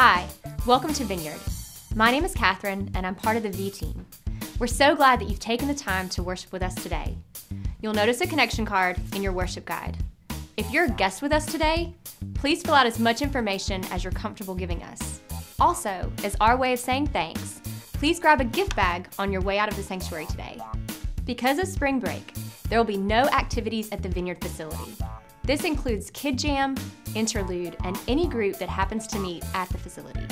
Hi, welcome to Vineyard. My name is Catherine, and I'm part of the V team. We're so glad that you've taken the time to worship with us today. You'll notice a connection card in your worship guide. If you're a guest with us today, please fill out as much information as you're comfortable giving us. Also, as our way of saying thanks, please grab a gift bag on your way out of the sanctuary today. Because of spring break, there will be no activities at the Vineyard facility. This includes Kid Jam, Interlude, and any group that happens to meet at the facility.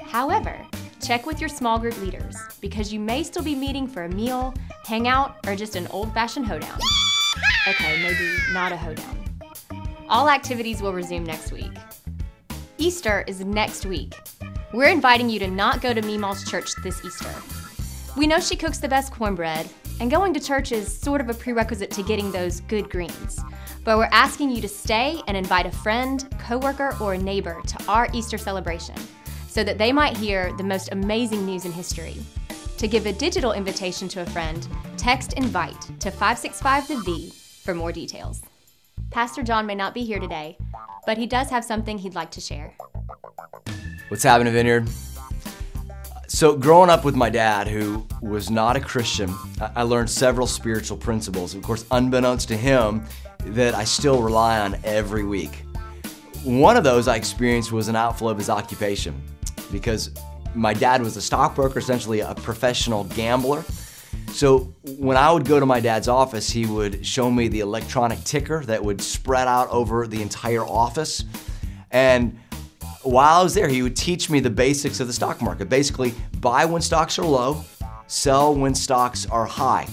However, check with your small group leaders because you may still be meeting for a meal, hangout, or just an old-fashioned hoedown. Okay, maybe not a hoedown. All activities will resume next week. Easter is next week. We're inviting you to not go to Meemaw's church this Easter. We know she cooks the best cornbread, and going to church is sort of a prerequisite to getting those good greens. But we're asking you to stay and invite a friend, coworker, or a neighbor to our Easter celebration so that they might hear the most amazing news in history. To give a digital invitation to a friend, text INVITE to 565-THE-V for more details. Pastor John may not be here today, but he does have something he'd like to share. What's happening, Vineyard? So growing up with my dad, who was not a Christian, I learned several spiritual principles, of course, unbeknownst to him, that I still rely on every week. One of those I experienced was an outflow of his occupation because my dad was a stockbroker, essentially a professional gambler. So when I would go to my dad's office, he would show me the electronic ticker that would spread out over the entire office. And while I was there, he would teach me the basics of the stock market. Basically, buy when stocks are low, sell when stocks are high.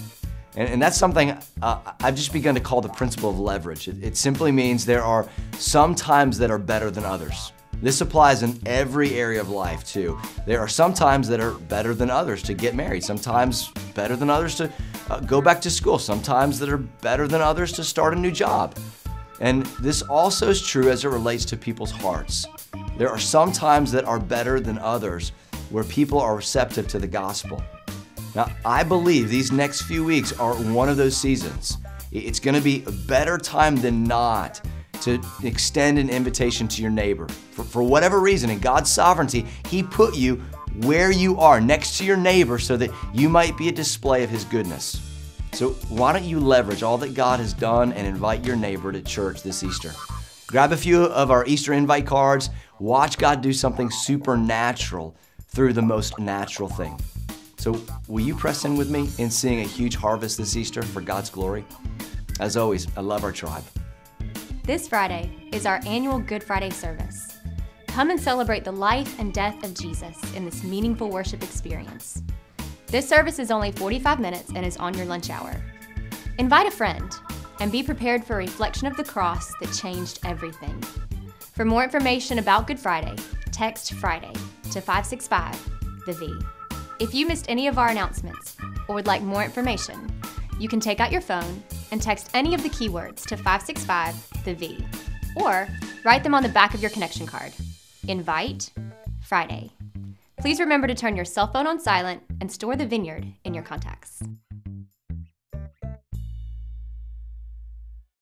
And that's something I've just begun to call the principle of leverage. It simply means there are some times that are better than others. This applies in every area of life too. There are some times that are better than others to get married, sometimes better than others to go back to school, sometimes that are better than others to start a new job. And this also is true as it relates to people's hearts. There are some times that are better than others where people are receptive to the gospel. Now, I believe these next few weeks are one of those seasons. It's going to be a better time than not to extend an invitation to your neighbor. For whatever reason, in God's sovereignty, He put you where you are, next to your neighbor, so that you might be a display of His goodness. So why don't you leverage all that God has done and invite your neighbor to church this Easter? Grab a few of our Easter invite cards. Watch God do something supernatural through the most natural thing. So will you press in with me in seeing a huge harvest this Easter for God's glory? As always, I love our tribe. This Friday is our annual Good Friday service. Come and celebrate the life and death of Jesus in this meaningful worship experience. This service is only 45 minutes and is on your lunch hour. Invite a friend and be prepared for a reflection of the cross that changed everything. For more information about Good Friday, text Friday to 565-THE-V. If you missed any of our announcements or would like more information, you can take out your phone and text any of the keywords to 565-THE-V or write them on the back of your connection card. Invite Friday. Please remember to turn your cell phone on silent and store the Vineyard in your contacts.